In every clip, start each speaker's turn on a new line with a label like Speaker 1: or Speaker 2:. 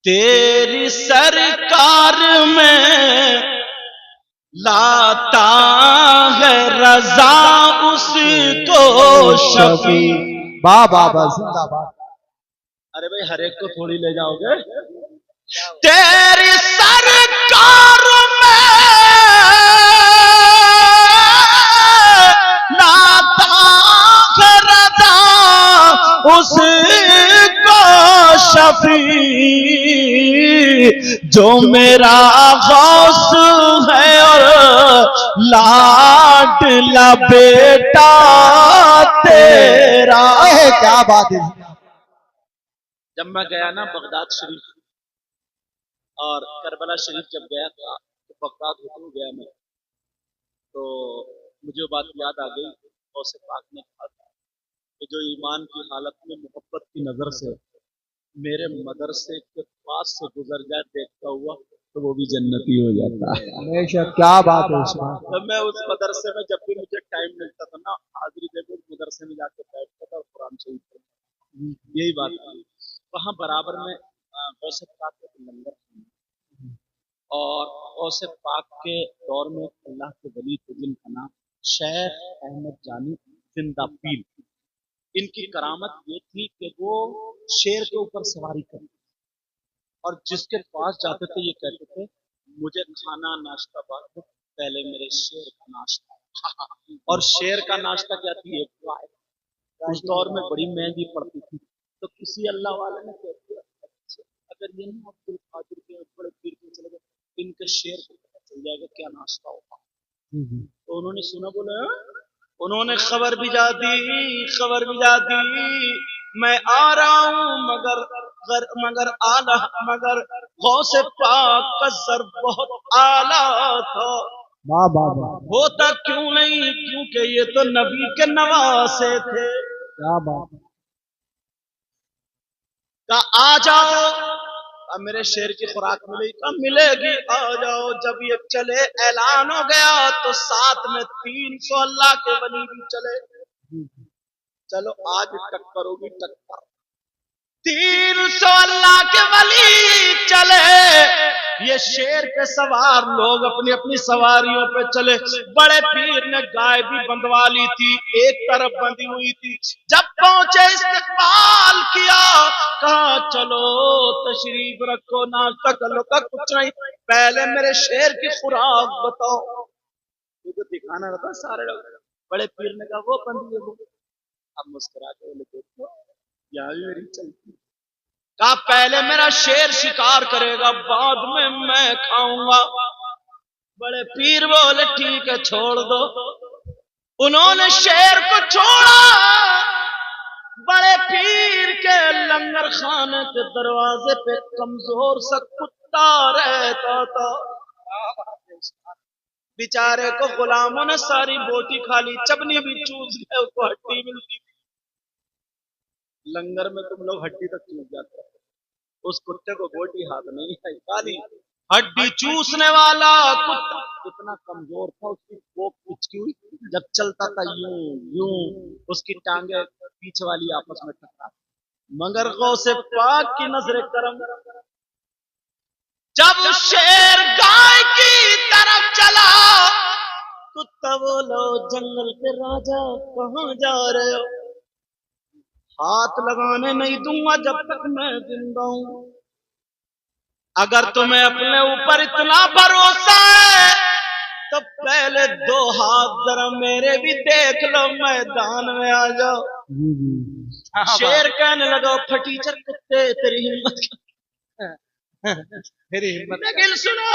Speaker 1: تیری سرکار میں لاتا ہے رضا اس کو شفیع.
Speaker 2: بابا زندہ باد.
Speaker 1: ارے بھائی ہر ایک کو تھوڑی لے جاؤ گے. تیری سرکار میں لاتا ہے رضا اس کو شفیع، جو میرا غوث ہے اور لاڈلا بیٹا تیرا.
Speaker 2: کیا بات ہے.
Speaker 1: جب میں گیا نا بغداد شریف اور کربلا شریف جب گیا تھا تو بغداد ہوتے گیا میں، تو مجھے بات یاد آ گئی. غوث پاک نے کہا تھا کہ جو ایمان کی حالت میں محبت کی نظر سے میرے مدرسے کے پاس سے گزر جائے دیکھتا ہوا تو وہ بھی جنتی ہو جاتا ہے.
Speaker 2: کیا بات ہے.
Speaker 1: تو میں اس مدرسے میں جب بھی مجھے ٹائم ملتا تھا نا حاضری دے کے مدرسے میں جا کے بیٹھتا تھا اور قرآن شریف پڑھتا تھا. یہی بات تھی. وہاں برابر میں غوث پاک کے لنگر اور غوث پاک کے دور میں اللہ کے ولی تھے جن کا نام شیخ احمد جانی زندہ پیر. ان کی کرامت یہ تھی کہ وہ شیر کے اوپر سواری کرتے اور جس کے پاس جاتے تھے یہ کہتے تھے مجھے کھانا ناشتہ بعد پہلے میرے شیر کا ناشتہ. اور شیر کا ناشتہ کیا تھی؟ ایک گائے. اس دور میں بڑی مہنگی پڑتی تھی. تو کسی اللہ والے نے کہتے اگر یہ نہیں عبد القادر کے بڑے پیر کے چلے گئے ان کے شیر کو پتہ چل جائے گا کیا ناشتہ ہوگا. تو انہوں نے سنا بولا انہوں نے خبر بھیجا دی میں آ رہا ہوں مگر غوث پاک کا سر بہت اعلیٰ تھا. ہوتا کیوں نہیں کیونکہ یہ تو نبی کے نواسے تھے.
Speaker 2: کیا بات.
Speaker 1: کہا آ جاؤ. اب میرے شیر کی خوراک ملے گی آ جاؤ. جب یہ چلے اعلان ہو گیا تو ساتھ میں 300 اللہ کے ولی بھی چلے. چلو آج ٹکر ہوگی ٹکر. 300 اللہ کے ولی چلے. یہ شیر کے سوار لوگ اپنی اپنی سواریوں پہ چلے. بڑے پیر نے گائے بھی بندوا لی تھی ایک طرف بندھی ہوئی تھی. جب پہنچے استقبال کیا کہا چلو تشریف رکھو ناشتہ کر لو. کا کچھ نہیں پہلے میرے شیر کی خوراک بتاؤ. یہ تو دکھانا رہتا سارے لوگ. بڑے پیر نے کہا وہ بندھی ہے وہ. اب مسکرا کے دیکھو یہاں بھی میری چلتی. کہا پہلے میرا شیر شکار کرے گا بعد میں کھاؤں گا. بڑے پیر بولے ٹھیک ہے چھوڑ دو. انہوں نے شیر کو چھوڑا. بڑے پیر کے لنگر خانے کے دروازے پہ کمزور سا کتا رہتا تھا. بیچارے کو غلاموں نے ساری بوٹی کھا لی. چبنی بھی چوس گئے اس کو ہڈی ملتی. لنگر میں تم لوگ ہڈی تک چوس جاتے ہیں. اس کتے کو بوٹی ہاتھ نہیں ہے خالی ہڈی چوسنے والا کتا. اتنا کمزور تھا اس کی کوک پچکی ہوئی. جب چلتا تھا یوں یوں اس کی ٹانگیں پیچھے والی آپس میں ٹکراتی. مگر غوث پاک کی نظر کرم جب شیر گائے کی طرف چلا کتا بولو جنگل کے راجا کہاں جا رہے ہو؟ ہاتھ لگانے نہیں دوں گا جب تک میں زندہ ہوں. اگر تمہیں اپنے اوپر اتنا بھروسہ ہے تو پہلے 2 ہاتھ ذرا میرے بھی دیکھ لو میدان میں آ جاؤ. شیر کہنے لگا پھٹیچر کتے تیری ہمت لیکن سنو.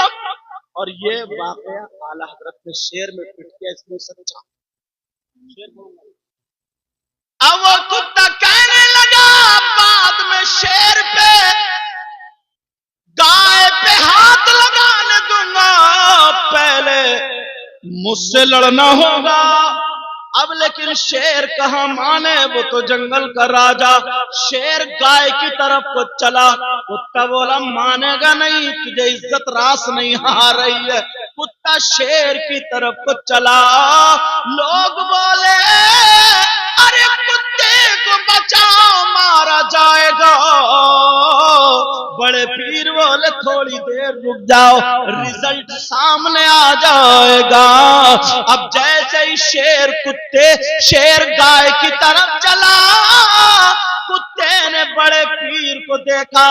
Speaker 1: اور یہ واقعہ اعلی حضرت نے شیر میں پٹ کیا اس میں سچا. اب وہ کتا کہنے لگا بعد میں شیر پہ گائے پہ ہاتھ لگانے دوں گا پہلے مجھ سے لڑنا ہوگا. اب لیکن شیر کہاں مانے وہ تو جنگل کا راجا. شیر گائے کی طرف کو چلا. کتا بولا مانے گا نہیں تجھے عزت راس نہیں آ رہی ہے. کتا شیر کی طرف کو چلا. لوگ بولے ارے کتے کو بچاؤ مارا جائے گا. بڑے پیر بولے تھوڑی دیر رک جاؤ، رزلٹ سامنے آ جائے گا۔ اب جیسے ہی شیر گائے کی طرف چلا، کتے نے بڑے پیر کو دیکھا،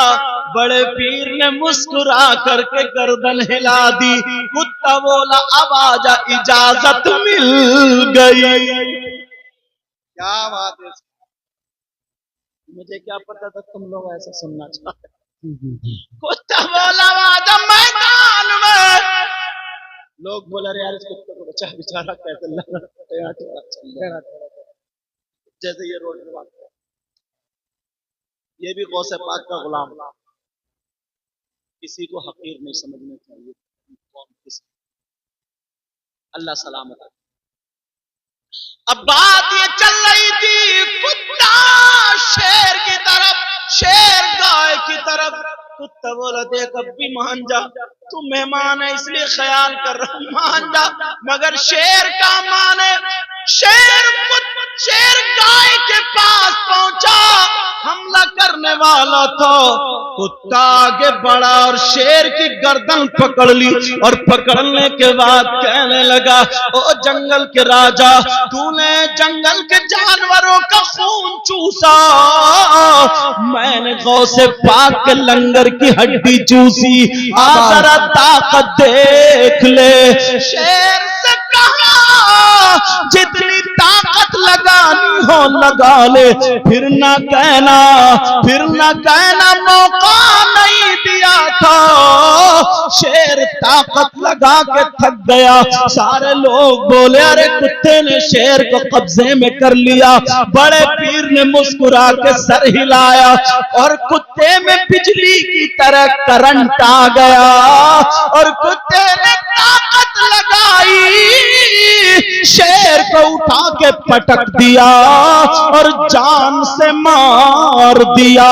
Speaker 1: بڑے پیر نے مسکرا کر کے گردن ہلا دی۔ کتا بولا اب آجا، اجازت مل گئی۔
Speaker 2: کیا بات ہے؟
Speaker 1: مجھے کیا پتا تھا تم لوگ ایسا سننا چاہتے۔ کتا بولا آجا میدان میں۔ لوگ بولا رہے یار اس کتے کو بچا، بیچارہ کہتے اللہ جیسے یہ روڈ میں بات ہے۔ یہ بھی غوث پاک کا غلام، کسی کو حقیر نہیں سمجھنا چاہیے۔ اللہ سلامت۔ اب بات یہ چل رہی تھی، کتا شیر کی طرف، شیر گائے کی طرف۔ کتا بولا دیکھ اب بھی مان جا، تو مہمان ہے اس لیے خیال کر رہا، مان جا۔ مگر شیر کا مانے، شیر گائے کے پاس پہنچا، حملہ کرنے والا تھا۔ کتا آگے بڑھا اور شیر کی گردن پکڑ لی، اور پکڑنے کے بعد کہنے لگا او جنگل کے راجا، تو نے جنگل کے جانوروں کا خون چوسا، میں نے غوث پاک کے لنگر کی ہڈی چوسی، آ ذرا طاقت دیکھ لے۔ شیر سے کہا جتنی طاقت لگانی ہو لگا لے، پھر نہ کہنا موقع نہیں دیا تھا۔ شیر طاقت لگا کے تھک گیا۔ سارے لوگ بولے ارے کتے نے شیر کو قبضے میں کر لیا۔ بڑے پیر نے مسکرا کے سر ہلایا، اور کتے میں بجلی کی طرح کرنٹ آ گیا، اور کتے نے طاقت لگائی، شیر کو اٹھا کے پٹک دیا اور جان سے مار دیا۔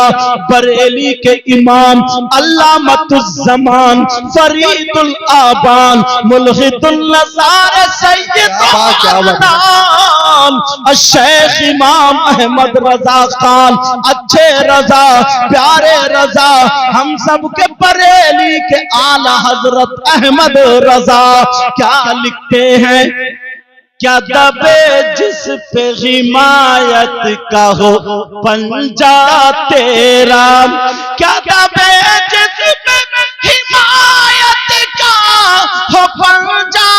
Speaker 1: بریلی کے امام علامۃ الزمان فرید الآبان ملحد النظار سید الشیخ امام احمد رضا خان، اچھے رضا، پیارے رضا، ہم سب کے بریلی کے اعلی حضرت احمد رضا کیا لکھتے ہیں؟ کیا دبے جس پہ حمایت کا ہو پنجہ تیرا، کیا دبے جس پہ حمایت کا ہو پنجہ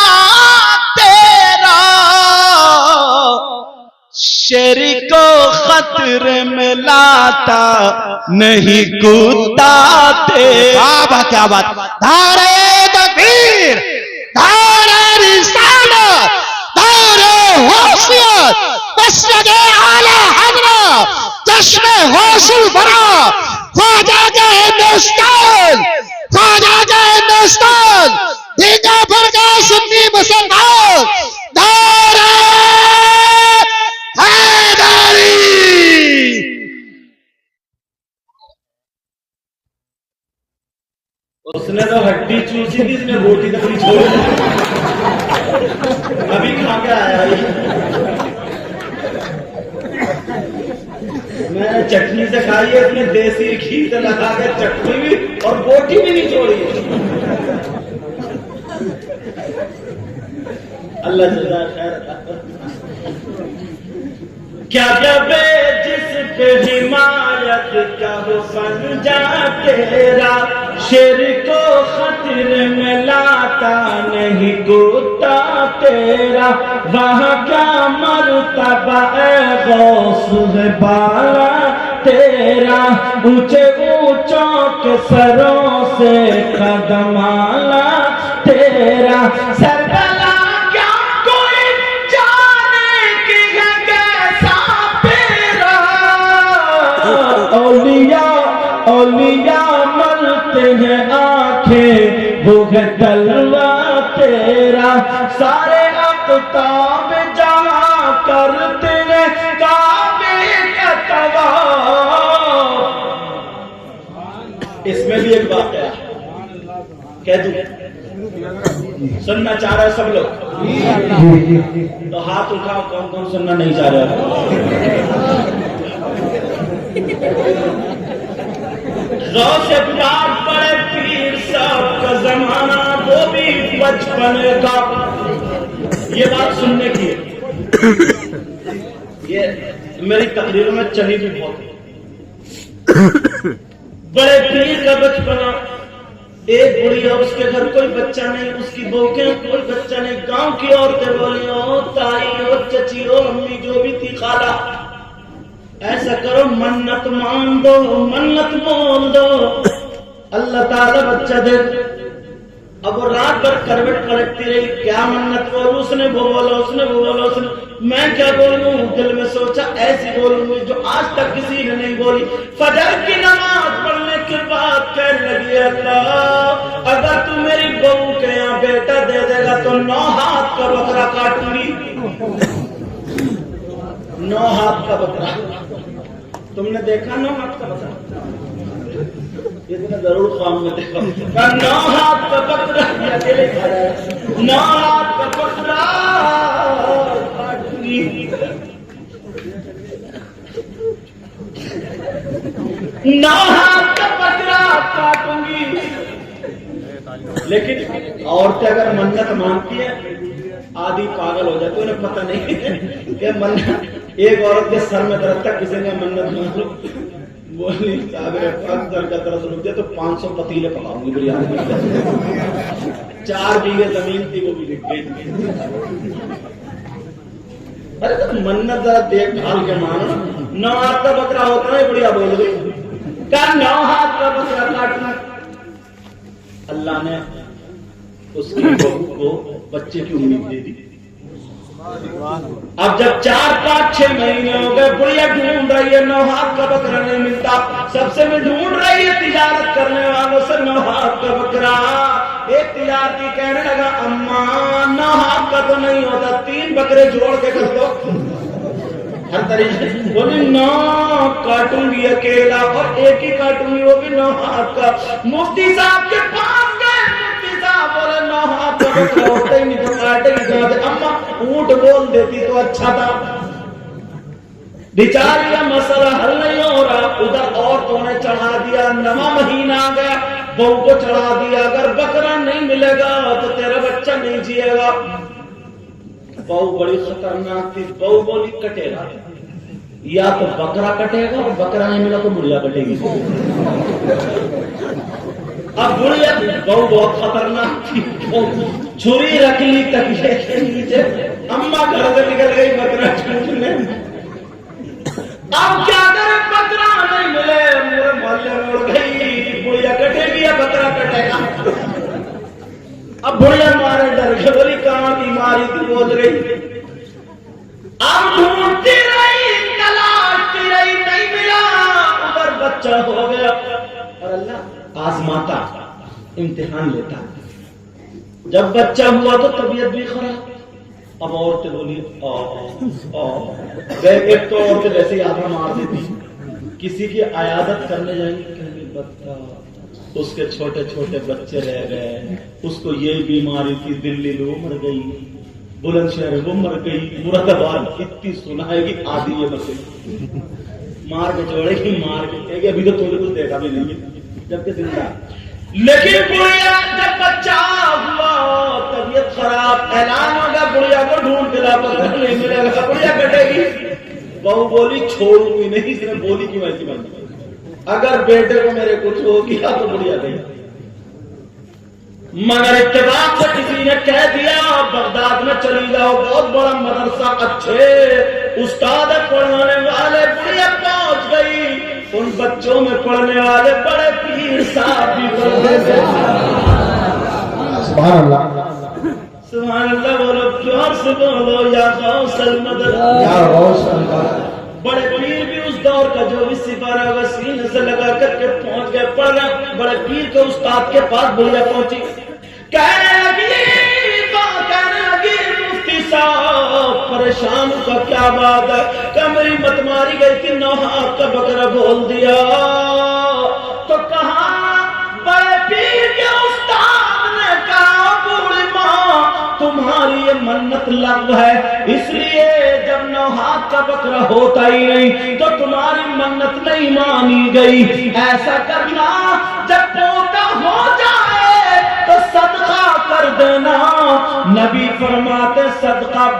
Speaker 1: تیرا، شیر کو خطرے میں لاتا نہیں کتا تیرا۔ کیا بات،
Speaker 2: دھارے تکبیر، دھارے رسالت، دھارے حیثیت، مسجد اعلی حضرت، چشم ہوش الورا، خواجہ کے ہندوستان، خواجہ کے ہندوستان، دیگر فرقہ سنی مسلمان، دھارے حیدری۔
Speaker 1: اس نے تو ہڈی چوسی تھی، اس نے روٹی تک نہیں چھوڑی، ابھی کھا کے آیا۔ میں نے چٹنی سے کھائی ہے، اپنے دیسی گھی سے لگا کے چٹنی بھی اور روٹی بھی نہیں چھوڑی۔ اللہ جزا خیر۔ کیا جبے جس پہ حمایت کا ہو پنجہ تیرا، شیر کو خطرے میں لاتا نہیں کتا تیرا، وہاں کیا مرتبہ اے غوث بالا تیرا، اونچے اونچوں کے سروں سے قدم آلا تیرا، سربلا کیا کوئی جانے کی ہے کیسا تیرا، اولیاء ملتے ہیں آنکھیں وہ ہے تلوہ تیرا، سارے اقطاب جہاں کرتے ہیں کعبے کا طواف۔ اس میں بھی ایک بات ہے، کہہ دوں، سننا چاہ رہے سب لوگ تو ہاتھ اٹھاؤ، کون کون سننا نہیں چاہ رہے؟ غوث پاک بڑے پیر صاحب کا زمانہ وہ بھی بچپن کا. یہ بات سننے کی یہ میری تقریروں میں چلی بھی بہت. بڑے پیر کا بچپنا. ایک بڑھیا اس کے گھر کوئی بچہ نہیں, اس کی بہو کے کوئی بچہ نہیں. گاؤں کی عورتیں بولی ہو تائی ہو چچی ہو امی جو بھی تھی خالہ, ایسا کرو منت مان دو منت مان دو اللہ تعالیٰ بچہ دے. اب وہ رات بھر کروٹ پلٹتی رہی, کیا منت بولوں, اس نے وہ بولا اس نے وہ بولا اس نے, میں کیا بولوں. دل میں سوچا ایسی بولوں گی جو آج تک کسی نے نہیں بولی. فجر کی نماز پڑھنے کے بعد کہنے لگی اللہ اگر تو میری بہو کے یہاں بیٹا دے دے گا تو 9 ہاتھ کا بکرا کاٹوں گی. 9 ہاتھ کا بکرا. تم نے دیکھا 9 ہاتھ کا بکرا؟ اتنا ضرور خواب میں دیکھا. 9 ہاتھ کا بکرا اکیلے کھا رہا ہے. 9 ہاتھ کا بکرا کاٹوں گی. 9 ہاتھ کا بکرا کاٹوں گی. لیکن عورتیں اگر منت مانگتی ہیں آدھی پاگل ہو جاتی, انہیں پتہ نہیں کہ منت. ایک عورت کے سر میں درد تک کسی نے منت مانگ لو, بولی صاحب در کا درد رک جائے تو 500 پتیلے پکاؤں گی بریانی. 4 بیگھے زمین تھی وہ بھی لکھ گئی. ارے تو منت ذرا دیکھ بھال کے مانو. 9 ہاتھ کا بکرا ہوتا ہے, بڑھیا بول گئی کہا 9 ہاتھ کا بکرا کاٹنا. اللہ نے اس کی بہو کو بچے کی امید دے دی. اب جب 4 5 6 مہینے ہو گئے, بڑھیا ڈھونڈ رہی ہے 9 ہاتھ کا بکرا نہیں ملتا. سب سے میں ڈھونڈ رہی ہے تجارت کرنے والوں سے 9 ہاتھ کا بکرا. ایک تجارتی کہنے لگا اماں 9 ہاتھ کا تو نہیں ہوتا, 3 بکرے جوڑ کے کر دو. ہر طریقے بولی 9 کاٹوں گی اکیلا, اور ایک ہی کاٹوں گی وہ بھی 9 ہاتھ کا. مفتی صاحب کے پاس گئے, مفتی صاحب بولے 9 ہاتھ کا بکرا ہوتا ہی نہیں تو کاٹے گی کہاں سے. اماں اونٹ بول دیتی تو اچھا تھا. بیچاری کا مسئلہ حل نہیں ہو رہا. ادھر عورتوں نے چڑھا دیا, 9واں مہینہ آ گیا, بہو کو چڑھا دیا اگر بکرا نہیں ملے گا تو تیرا بچہ نہیں جیے گا. بہو بڑی خطرناک تھی. بہو بولی کٹے گا, یا تو بکرا کٹے گا, اور بکرا نہیں ملا تو بڑھیا کٹے گی. اب بڑھیا بہو بہت خطرناک تھی, چھری رکھ لی تکیے کے نیچے. اماں گھر سے نکل گئی بکرا چھوٹنے. اب کیا کرے, بکرا نہیں ملے, میرے محلے میں اڑ گئی. بڑھیا کٹے گی یا بکرا کٹے گا؟ اب بڑھیا مارے ڈر گئے, بولی کہاں بیماری تھی بول رہی. اب ڈھونڈتی رہی تلاشتی رہی نہیں ملا. ادھر بچہ ہو گیا, اور اللہ آزماتا امتحان لیتا. جب بچہ ہوا تو طبیعت بھی خراب. اب عورتیں بولی ایک تو عورتیں ویسے ہی آدھا مار دیتی, کسی کی عیادت کرنے جائیں گے بتا اس کے چھوٹے چھوٹے بچے رہ گئے, اس کو یہ بیماری تھی, دلی میں وہ مر گئی, بلند شہر وہ مر گئی, مراد آباد اتنی سنائے گی آدھی یہ بچے مار کے چھوڑے گی, مار کے کہے گی ابھی تو تھوڑے کچھ دیکھا بھی نہیں ہے جبکہ زندہ. لیکن بڑھیا جب بچہ ہوا طبیعت خراب, اعلان ہوگا بڑھیا کو ڈھونڈ کے لا, پتہ نہیں ملے گا, بڑھیا کٹے گی. بہو بولی چھوڑوں گی نہیں. اس نے بولی کی ویسی بن گئی, اگر بیٹے کو میرے کچھ ہو گیا تو بڑھیا نہیں. مگر اتفاق سے کسی نے کہہ دیا بغداد میں چلی جاؤ, بہت بڑا مدرسہ, اچھے استاد پڑھانے والے. بڑھیا پہنچ گئی, ان بچوں میں پڑھنے والے بڑے پیر صاحب بھی پڑھنے سے.
Speaker 2: سبحان اللہ
Speaker 1: سبحان اللہ بولو, پیار سے بولو یا غوث المدد,
Speaker 2: یا غوث المدد.
Speaker 1: بڑے پیر بھی اس دور کا جو بھی سپارہ ہوگا سینے سے لگا کر کے پہنچ گئے پڑھنا. بڑے پیر کے استاد کے پاس بڑھیا پہنچی, کہنے لگی مفتی صاحب پریشان کا کیا بات ہے, کہ میری مت ماری گئی تھی, 9 ہاتھ کا بکرا بول دیا. تو کہا بڑے پیر کے استاد نے کہا بوڑھی ماں تمہاری یہ منت لغو ہے, اس لیے جب 9 ہاتھ کا بکرا ہوتا ہی نہیں تو تمہاری منت نہیں مانی گئی. ایسا کرنا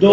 Speaker 1: 2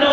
Speaker 1: 9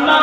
Speaker 1: 9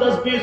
Speaker 1: 10-20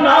Speaker 1: 9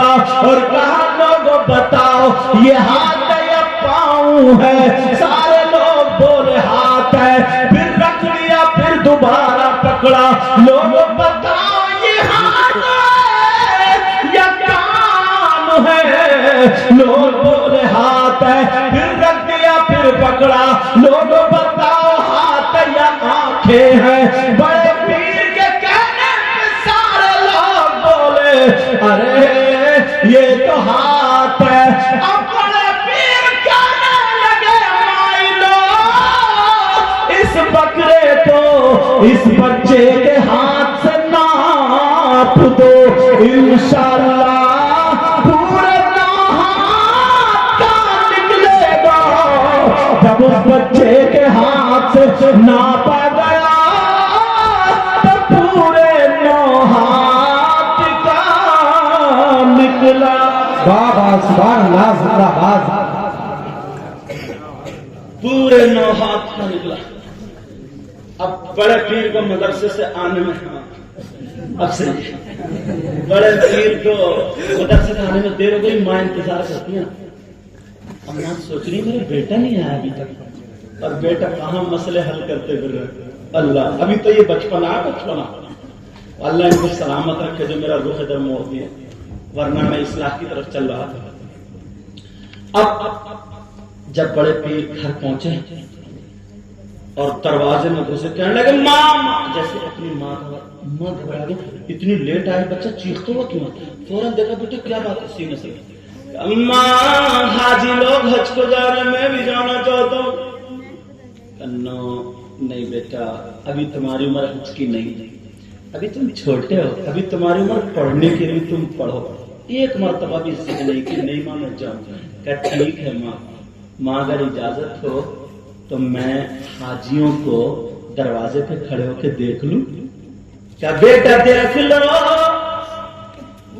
Speaker 3: پکڑا اور کہا لوگوں بتاؤ یہ ہاتھ ہے یا پاؤں ہے؟ سارے لوگ بولے ہاتھ ہے. پھر رکھ لیا، پھر دوبارہ پکڑا. لوگوں بتاؤ یہ ہاتھ ہے یا کان ہے؟ لوگ بولے ہاتھ ہے. پھر رکھ دیا، پھر پکڑا. لوگوں بتاؤ ہاتھ ہے یا آنکھیں ہیں؟ بڑے پیر کے کہنے پہ سارے لوگ بولے ارے یہ تو ہاتھ ہے. اب بڑے پیر کہنے لگے مائی لو اس بکرے کو اس بچے کے ہاتھ سے ناپ دو، انشاءاللہ پورے 9 ہاتھ کا نکلے گا. جب اس بچے کے ہاتھ سے ناپا گیا تو پورے 9 ہاتھ کا نکلا.
Speaker 2: بابا سبحان اللہ زندہ باد.
Speaker 3: پورے 9 ہاتھ کا نکلا. اب بڑے پیر کو مدرسے سے آنے میں اب سے بڑے پیر کو مدرسے سے آنے میں دیر ہو گئی. ماں انتظار کرتی ہیں. اب ماں سوچ رہی میرا بیٹا نہیں آیا ابھی تک، اور بیٹا کہاں مسئلے حل کرتے پھر رہے. اللہ ابھی تو یہ بچپنا. اللہ ان کو سلامت رکھے جو میرا روح ادھر موڑ دیا، ورنہ میں اصلاح کی طرف چل رہا تھا. اب جب بڑے پیر گھر پہنچے اور دروازے میں گھسے کہنے لگے ماں، جیسے اپنی ماں گھبرا گئی. اتنی لیٹ آئے بچہ چیختے ہوا کیوں؟ فوراً دیکھا بیٹا کیا بات ہے سینے سے. ماں حاجی لوگ حج کو جا رہے، میں بھی جانا چاہتا ہوں. نہیں بیٹا ابھی تمہاری عمر حج کی نہیں، ابھی تم چھوٹے ہو، ابھی تمہاری عمر پڑھنے کے لیے تم پڑھو. ایک مرتبہ بھی ضد نہیں کی نہیں ماں میں جاؤں. کہ ٹھیک ہے ماں اگر اجازت ہو تو میں حاجیوں کو دروازے پہ کھڑے ہو کے دیکھ لوں. کیا بیٹا دیکھ لو.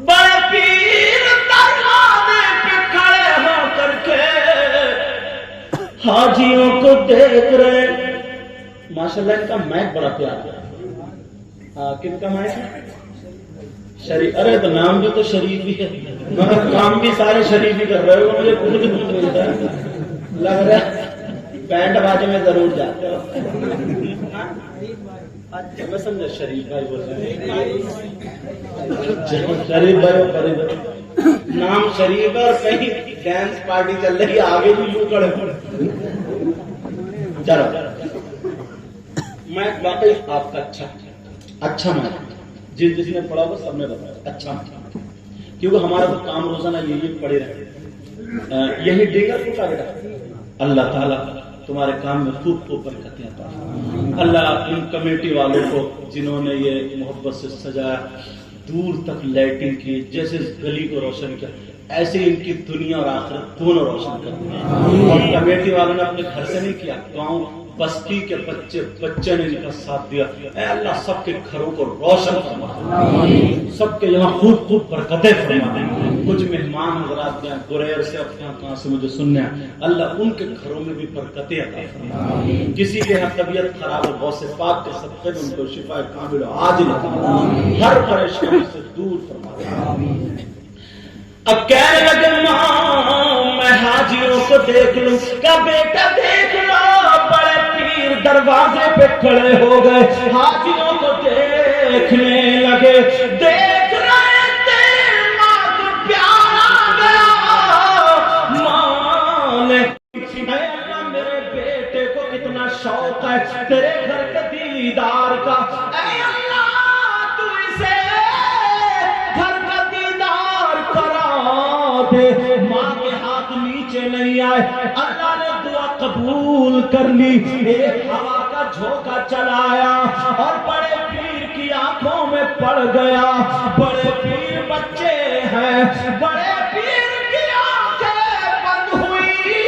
Speaker 3: بڑے پیر دروازے پہ کھڑے ہو کر کے حاجیوں کو دیکھ رہے. ماشاءاللہ ان کا مائک بڑا پیارا ہے. کن کا مائک ہے؟ شریف. ارے تو نام بھی تو شریف ہی ہے مگر کام بھی سارے شریف ہی کر رہے ہو. مجھے خود ملتا ہے لگ رہا ہے بینڈ باجے میں ضرور جاتے ہو. اچھا میں سمجھا شریف بھائی بول رہے ہیں. شریف بھائی اور نام شریف ہے اور کہیں ڈانس پارٹی چل رہی ہے آگے بھی یوں کھڑے پڑے. چلو میں واقعی آپ کا اچھا میں جس نے پڑھا وہ سب نے بتایا اچھا، کیونکہ ہمارا تو کام روزانہ یہ پڑے رہے یہی ڈیگر کو بیٹا. اللہ تعالیٰ تمہارے کام میں خوب برکتیں عطا فرمائے. اللہ ان کمیٹی والوں کو جنہوں نے یہ محبت سے سجایا، دور تک لائٹنگ کی، جیسے گلی کو روشن کیا ایسے ان کی دنیا اور آخرت دونوں روشن کرتے. اور کمیٹی والوں نے اپنے گھر سے نہیں کیا، گاؤں بستی کے بچے نے ان کا ساتھ دیا. اے اللہ سب کے گھروں کو روشن فرما، سب کے یہاں خوب برکتیں فرما. کچھ مہمان حضرات ہیں گریز سے کہاں سے مجھے سننے ہیں، اللہ ان کے گھروں میں بھی برکتیں عطا فرما. کسی کے یہاں طبیعت خراب ہو غوث پاک کے صدقے میں ان کو شفا کامل عاجل عطا فرما، ہر پریشانی سے دور فرما. اب کہنے لگے ماں میں حاجیوں کو دیکھ لوں. کیا بیٹا دیکھ لو. بڑے پیر دروازے پہ کھڑے ہو گئے، حاجیوں کو دیکھنے لگے. دیکھ رہے تھے ماں کو پیار آ گیا. ماں نے میرے بیٹے کو کتنا شوق ہے تیرے گھر کے دیدار کا. اے اللہ تو اسے گھر کا دیدار کرا دے. ماں کے ہاتھ نیچے نہیں آئے، اللہ نے دعا قبول کر لی. ایک ہوا کا جھونکا چلایا اور بڑے پیر کی آنکھوں میں پڑ گیا. بڑے پیر بچے ہیں، بڑے پیر کی آنکھیں بند ہوئی.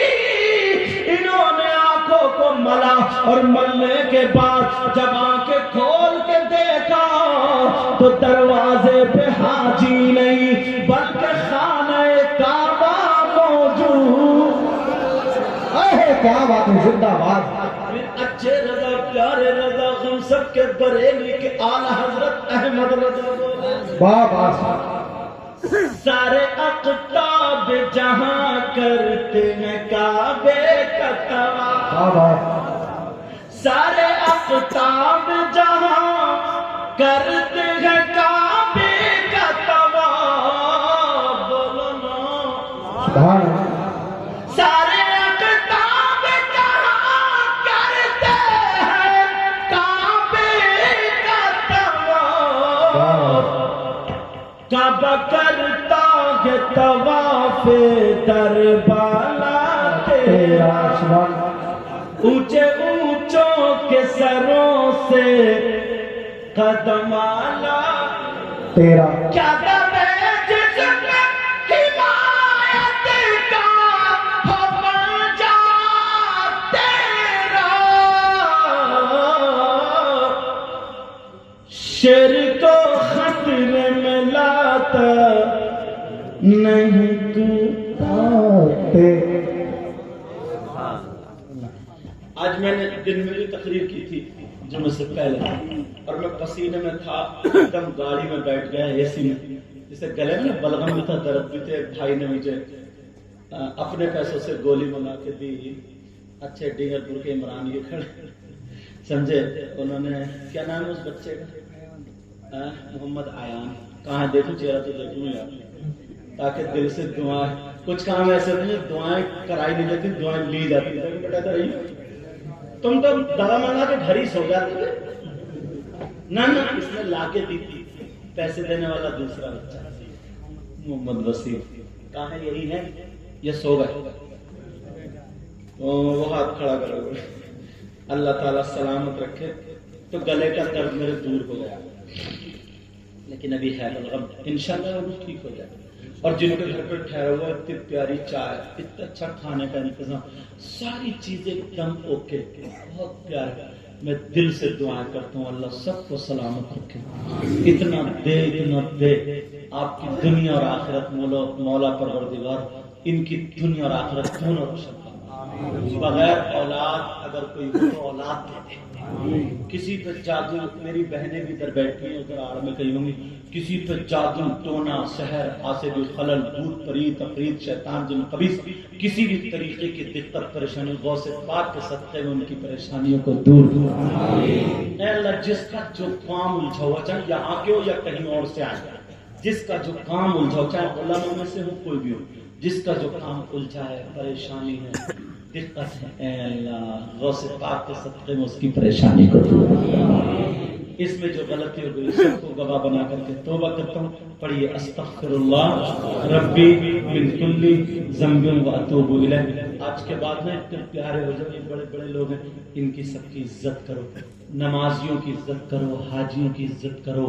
Speaker 3: انہوں نے آنکھوں کو ملا اور ملنے کے بعد جب آنکھیں کھول کے دیکھا تو دروازے پہ حاجی نہیں بلکہ خانہ کعبہ موجود.
Speaker 2: کیا بات ہے، زندہ باد.
Speaker 3: اچھے رضا پیارے رضا ہم سب کے بریلی کے اعلی حضرت احمد رضا
Speaker 2: بابا
Speaker 3: سارے اقطاب جہاں کرتے ہیں کعبے کا طواف، سارے اقطاب جہاں کرتے ہیں کعبے کا طواف، بولو نا سارے اقطاب جہاں کرتے ہیں کعبے کا طواف، کعبہ کرتا ہے طواف دربالا تیرا، اونچے اونچوں کے سروں سے قدم آلا تیرا، کیا دم ہے جس میں حمایت کا ہو پنجا تیرا، شیر کو خطرے میں لاتا نہیں تو آتے۔ آج میں نے دن میں بھی تقریر کی تھی جمعے سے پہلے، اور میں پسینے میں تھا، ایک دم گاڑی میں بیٹھ گیا اے سی میں، جسے گلے میں بلغم بھی تھا، درد بھی تھے۔ ایک بھائی نے مجھے اپنے پیسوں سے گولی منگا کے دی، اچھے ڈینگر پور کے عمران یہ کھڑے سمجھے، انہوں نے کیا نام ہے اس بچے کا، محمد آیان، کہاں دیکھوں چہرہ تو دیکھوں یار، تاکہ دل سے دعائیں، کچھ کام ایسے نہیں دعائیں کرائی نہیں جاتی، دعائیں لی جاتی ہیں، بیٹا تھا تم تو دوا منگا کے گھر ہی سو جاتے تھے، نہ اس نے لا کے دی تھی، پیسے دینے والا دوسرا بچہ محمد وسیم، کہاں ہے، یہی ہے، یہ سو گئے، وہ ہاتھ کھڑا کرو، اللہ تعالیٰ سلامت رکھے۔ تو گلے کا درد میرے دور ہو گیا، لیکن ابھی ہے بلغم، انشاءاللہ وہ ٹھیک ہو جائے۔ اور جن کے گھر پر ٹھہرا ہوا اتنی پیاری چائے، اتنا اچھا کھانے کا انتظام، ساری چیزیں ایک دم اوکے، بہت پیارا، میں دل سے دعائیں کرتا ہوں اللہ سب کو سلامت رکھے، اتنا دے آپ کی دنیا اور آخرت مولا پروردگار ان کی دنیا اور آخرت دونوں روشن کرے۔ بغیر اولاد اگر کوئی ہو تو اولاد دے دے، کسی پہ جادو، میری بہنیں بھی در بیٹھی ہیں ادھر آڑ میں کہیں ہوں گی، کسی پہ جادو، ٹونا، سحر، حاسد، خلل، بھوت، پریت، عفریت، شیطان، جن، خبیث، کسی بھی طریقے کی دقت پریشانی، غوث پاک کے صدقے میں ان کی پریشانیوں کو دور اے اللہ، جس کا جو کام الجھا ہوا، چاہے یہاں کے ہو یا کہیں اور سے آئے، جس کا جو کام الجھا ہو، چاہے علماء میں سے ہو کوئی بھی ہو، جس کا جو کام الجھا ہے، پریشانی ہے، دقت ہے، اے اللہ غوث پاک کے صدقے میں اس کی پریشانی کو دور۔ اس میں جو غلطی ہو گئی سب کو گواہ بنا کر کے توبہ کرتا ہوں، پڑھیے استغفر اللہ ربی من کل ذنب و اتوب الیہ۔ آج کے بعد میں اتنے پیارے ہو جائیں، بڑے بڑے لوگ ہیں، ان کی سب کی عزت کرو، نمازیوں کی عزت کرو، حاجیوں کی عزت کرو۔